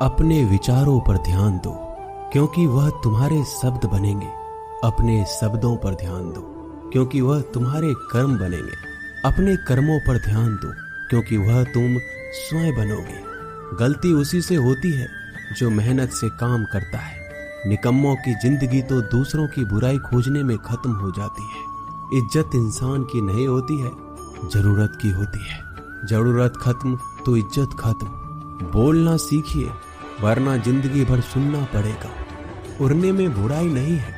अपने विचारों पर ध्यान दो, क्योंकि वह तुम्हारे शब्द बनेंगे। अपने शब्दों पर ध्यान दो, क्योंकि वह तुम्हारे कर्म बनेंगे। अपने कर्मों पर ध्यान दो, क्योंकि वह तुम स्वयं बनोगे। गलती उसी से होती है जो मेहनत से काम करता है। निकम्मों की जिंदगी तो दूसरों की बुराई खोजने में खत्म हो जाती है। इज्जत इंसान की नहीं होती है, जरूरत की होती है। जरूरत खत्म तो इज्जत खत्म। बोलना सीखिए, वरना जिंदगी भर सुनना पड़ेगा। उड़ने में बुराई नहीं है,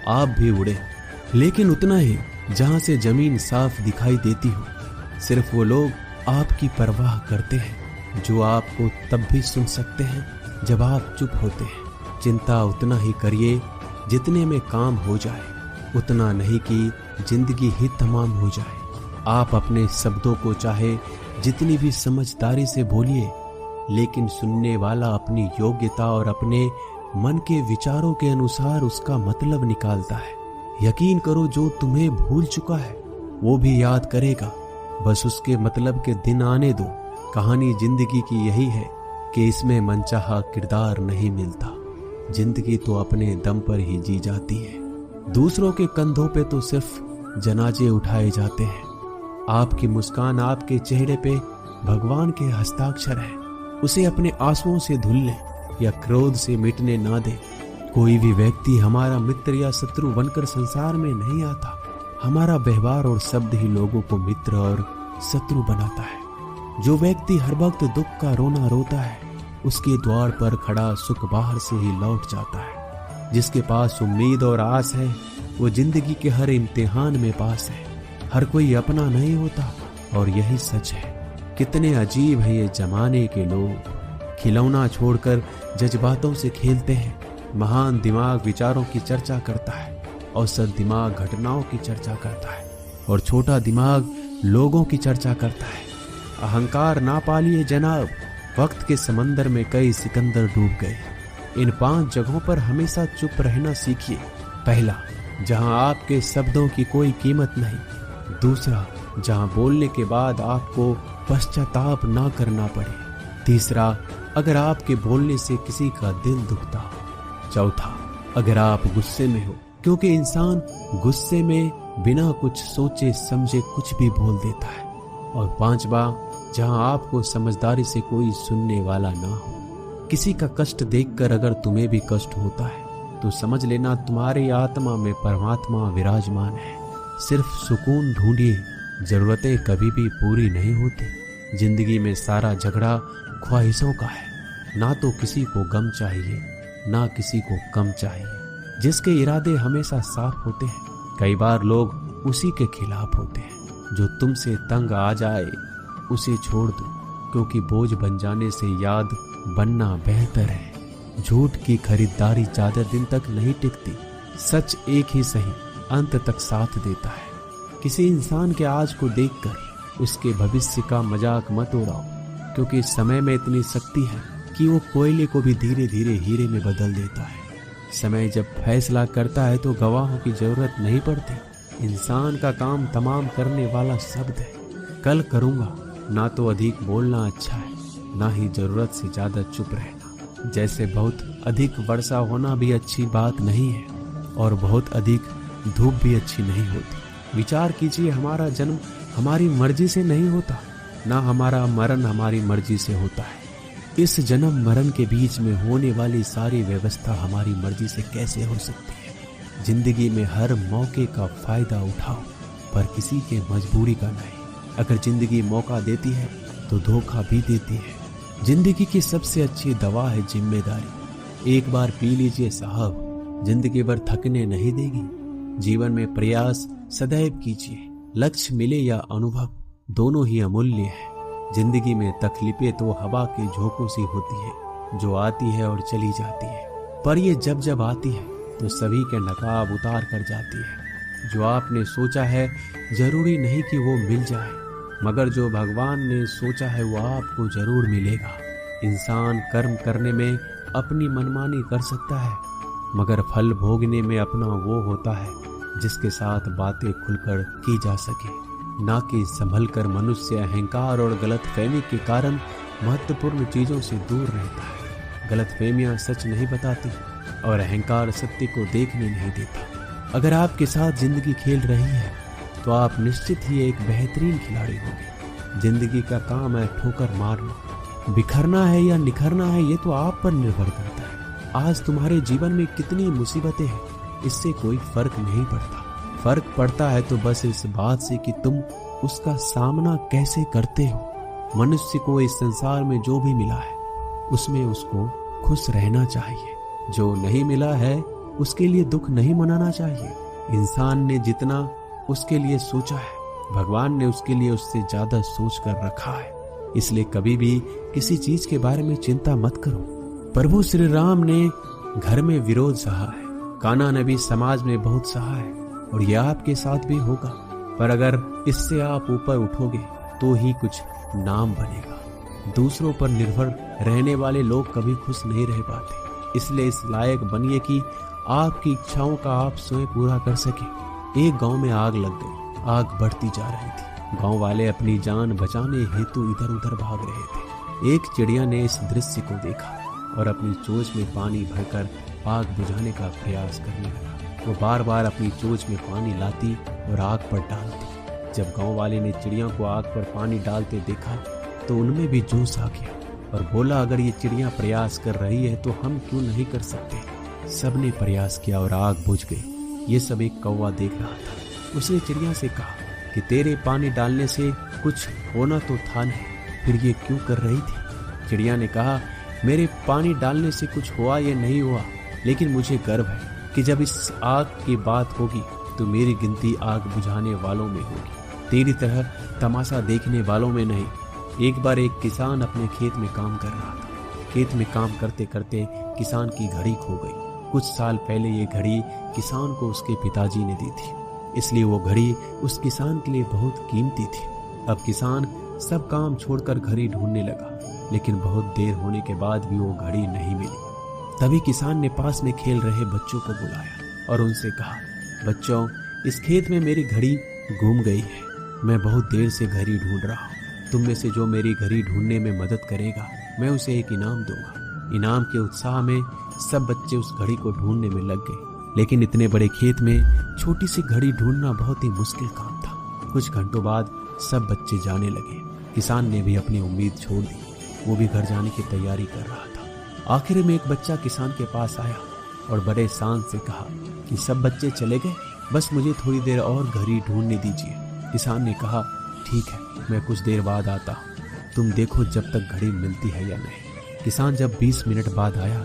आप भी उड़े, लेकिन उतना ही जहां से जमीन साफ दिखाई देती हो। सिर्फ वो लोग आपकी परवाह करते हैं जो आपको तब भी सुन सकते हैं जब आप चुप होते हैं। चिंता उतना ही करिए जितने में काम हो जाए, उतना नहीं कि जिंदगी ही तमाम हो जाए। आप अपने शब्दों को चाहे जितनी भी समझदारी से बोलिए, लेकिन सुनने वाला अपनी योग्यता और अपने मन के विचारों के अनुसार उसका मतलब निकालता है। यकीन करो, जो तुम्हें भूल चुका है वो भी याद करेगा। बस उसके मतलब के दिन आने दो। कहानी जिंदगी की यही है कि इसमें मनचाहा किरदार नहीं मिलता। जिंदगी तो अपने दम पर ही जी जाती है। दूसरों के कंधों पे तो सिर्फ जनाजे उठाए जाते हैं। आपकी मुस्कान आपके चेहरे पे भगवान के हस्ताक्षर है। उसे अपने आंसुओं से धुल ले या क्रोध से मिटने ना दे। कोई भी व्यक्ति हमारा मित्र या शत्रु बनकर संसार में नहीं आता। हमारा व्यवहार और शब्द ही लोगों को मित्र और शत्रु बनाता है। जो व्यक्ति हर वक्त दुख का रोना रोता है, उसके द्वार पर खड़ा सुख बाहर से ही लौट जाता है। जिसके पास उम्मीद और आस है, वो जिंदगी के हर इम्तिहान में पास है। हर कोई अपना नहीं होता, और यही सच है। कितने अजीब है ये जमाने के लोग। खिलौना छोड़कर जज्बातों से खेलते हैं। महान दिमाग विचारों की चर्चा करता है, औसत दिमाग घटनाओं की चर्चा करता है, और छोटा दिमाग लोगों की चर्चा करता है। अहंकार ना पालिए जनाब, वक्त के समंदर में कई सिकंदर डूब गए। इन 5 जगहों पर हमेशा चुप रहना सीखिए। पहला, जहां आपके शब्दों की कोई कीमत नहीं। दूसरा, जहां बोलने के बाद आपको पश्चाताप ना करना पड़े। तीसरा, अगर आपके बोलने से किसी का दिल दुखता हो। चौथा, अगर आप गुस्से में हो, क्योंकि इंसान गुस्से में बिना कुछ सोचे समझे कुछ भी बोल देता है। और पांचवा, जहां आपको समझदारी से कोई सुनने वाला ना हो। किसी का कष्ट देखकर अगर तुम्हें भी कष्ट होता है, तो समझ लेना तुम्हारी आत्मा में परमात्मा विराजमान है। सिर्फ सुकून ढूंढिए, जरूरतें कभी भी पूरी नहीं होती। जिंदगी में सारा झगड़ा ख्वाहिशों का है। ना तो किसी को गम चाहिए, ना किसी को कम चाहिए। जिसके इरादे हमेशा साफ होते हैं, कई बार लोग उसी के खिलाफ होते हैं। जो तुमसे तंग आ जाए उसे छोड़ दो, क्योंकि बोझ बन जाने से याद बनना बेहतर है। झूठ की खरीदारी ज्यादा दिन तक नहीं टिकती। सच एक ही सही अंत तक साथ देता है। किसी इंसान के आज को देखकर उसके भविष्य का मजाक मत उड़ाओ, क्योंकि समय में इतनी शक्ति है कि वो कोयले को भी धीरे धीरे हीरे में बदल देता है। समय जब फैसला करता है तो गवाहों की जरूरत नहीं पड़ती। इंसान का काम तमाम करने वाला शब्द है। कल करूंगा, ना तो अधिक बोलना अच्छा है, ना ही जरूरत से ज्यादा चुप रहना। जैसे बहुत अधिक वर्षा होना भी अच्छी बात नहीं है, और बहुत अधिक धूप भी अच्छी नहीं होती। विचार कीजिए, हमारा जन्म हमारी मर्जी से नहीं होता, ना हमारा मरण हमारी मर्जी से होता है। इस जन्म मरण के बीच में होने वाली सारी व्यवस्था हमारी मर्जी से कैसे हो सकती है। जिंदगी में हर मौके का फायदा उठाओ, पर किसी के मजबूरी का नहीं। अगर जिंदगी मौका देती है तो धोखा भी देती है। जिंदगी की सबसे अच्छी दवा है जिम्मेदारी। एक बार पी लीजिए साहब, जिंदगी भर थकने नहीं देगी। जीवन में प्रयास सदैव कीजिए। लक्ष्य मिले या अनुभव, दोनों ही अमूल्य है। जिंदगी में तकलीफें तो हवा के झोंकों सी होती है, जो आती है और चली जाती है। पर ये जब जब आती है तो सभी के नकाब उतार कर जाती है। जो आपने सोचा है जरूरी नहीं कि वो मिल जाए, मगर जो भगवान ने सोचा है वो आपको जरूर मिलेगा। इंसान कर्म करने में अपनी मनमानी कर सकता है, मगर फल भोगने में अपना वो होता है जिसके साथ बातें खुलकर की जा सके। ना कि संभल कर मनुष्य अहंकार और गलतफहमी के कारण महत्वपूर्ण चीजों से दूर रहता है। गलतफहमियां सच नहीं बताती और अहंकार सत्य को देखने नहीं देता। अगर आपके साथ जिंदगी खेल रही है तो आप निश्चित ही एक बेहतरीन खिलाड़ी होंगे। जिंदगी का काम है ठोकर मारना, बिखरना है या निखरना है ये तो आप पर निर्भर करता है। आज तुम्हारे जीवन में कितनी मुसीबतें हैं, इससे कोई फर्क नहीं पड़ता। फर्क पड़ता है तो बस इस बात से कि तुम उसका सामना कैसे करते हो। मनुष्य को इस संसार में जो भी मिला है उसमें उसको खुश रहना चाहिए, जो नहीं मिला है उसके लिए दुख नहीं मनाना चाहिए। इंसान ने जितना उसके लिए सोचा है, भगवान ने उसके लिए उससे ज्यादा सोच कर रखा है। इसलिए कभी भी किसी चीज के बारे में चिंता मत करो। प्रभु श्री राम ने घर में विरोध सहा है, कान्हा ने भी समाज में बहुत सहा है और यह आपके साथ भी होगा। पर अगर इससे आप ऊपर उठोगे तो ही कुछ नाम बनेगा। दूसरों पर निर्भर रहने वाले लोग कभी खुश नहीं रह पाते। इसलिए इस लायक बनिए कि आपकी इच्छाओं का आप स्वयं पूरा कर सके। एक गांव में आग लग गई। आग बढ़ती जा रही थी। गांव वाले अपनी जान बचाने हेतु इधर उधर भाग रहे थे। एक चिड़िया ने इस दृश्य को देखा और अपनी चोंच में पानी भरकर आग बुझाने का प्रयास करने लगा। वो बार बार अपनी चोंच में पानी लाती और आग पर डालती। जब गांव वाले ने चिड़िया को आग पर पानी डालते देखा तो उनमें भी जोश आ गया और बोला, अगर ये चिड़िया प्रयास कर रही है तो हम क्यों नहीं कर सकते। सबने प्रयास किया और आग बुझ गई। ये सब एक कौवा देख रहा था। उसने चिड़िया से कहा कि तेरे पानी डालने से कुछ होना तो था नहीं, फिर ये क्यों कर रही थी। चिड़िया ने कहा, मेरे पानी डालने से कुछ हुआ या नहीं हुआ, लेकिन मुझे गर्व है कि जब इस आग की बात होगी तो मेरी गिनती आग बुझाने वालों में होगी, तेरी तरह तमाशा देखने वालों में नहीं। एक बार एक किसान अपने खेत में काम कर रहा था। खेत में काम करते करते किसान की घड़ी खो गई। कुछ साल पहले ये घड़ी किसान को उसके पिताजी ने दी थी, इसलिए वो घड़ी उस किसान के लिए बहुत कीमती थी। अब किसान सब काम छोड़कर घड़ी ढूंढने लगा, लेकिन बहुत देर होने के बाद भी वो घड़ी नहीं मिली। तभी किसान ने पास में खेल रहे बच्चों को बुलाया और उनसे कहा, बच्चों, इस खेत में मेरी घड़ी गुम गई है। मैं बहुत देर से घड़ी ढूंढ रहा हूँ। तुम में से जो मेरी घड़ी ढूंढने में मदद करेगा मैं उसे एक इनाम दूंगा। इनाम के उत्साह में सब बच्चे उस घड़ी को ढूंढने में लग गए, लेकिन इतने बड़े खेत में छोटी सी घड़ी ढूंढना बहुत ही मुश्किल काम था। कुछ घंटों बाद सब बच्चे जाने लगे। किसान ने भी अपनी उम्मीद छोड़ दी। वो भी घर जाने की तैयारी कर रहा था। आखिर में एक बच्चा किसान के पास आया और बड़े शान से कहा कि सब बच्चे चले गए, बस मुझे थोड़ी देर और घड़ी ढूंढने दीजिए। किसान ने कहा, ठीक है, मैं कुछ देर बाद आता हूँ, तुम देखो जब तक घड़ी मिलती है या नहीं। किसान जब 20 मिनट बाद आया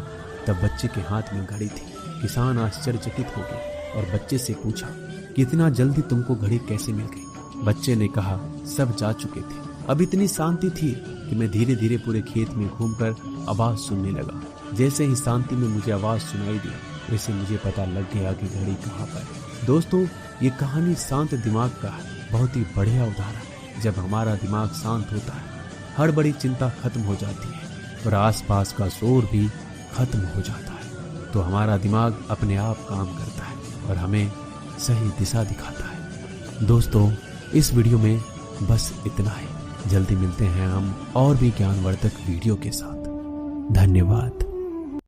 तब बच्चे के हाथ में घड़ी थी। किसान आश्चर्यचकित हो गया और बच्चे से पूछा कि इतना जल्दी तुमको घड़ी कैसे मिल गई। बच्चे ने कहा, सब जा चुके थे। अब इतनी शांति थी कि मैं धीरे धीरे पूरे खेत में घूमकर आवाज सुनने लगा। जैसे ही शांति में मुझे आवाज सुनाई दी, वैसे मुझे पता लग गया कि घड़ी कहाँ पर है। दोस्तों, ये कहानी शांत दिमाग का है, बहुत ही बढ़िया उदाहरण है। जब हमारा दिमाग शांत होता है, हर बड़ी चिंता खत्म हो जाती है और आसपास का शोर भी खत्म हो जाता है, तो हमारा दिमाग अपने आप काम करता है और हमें सही दिशा दिखाता है। दोस्तों, इस वीडियो में बस इतना ही। जल्दी मिलते हैं हम और भी ज्ञानवर्धक वीडियो के साथ। धन्यवाद।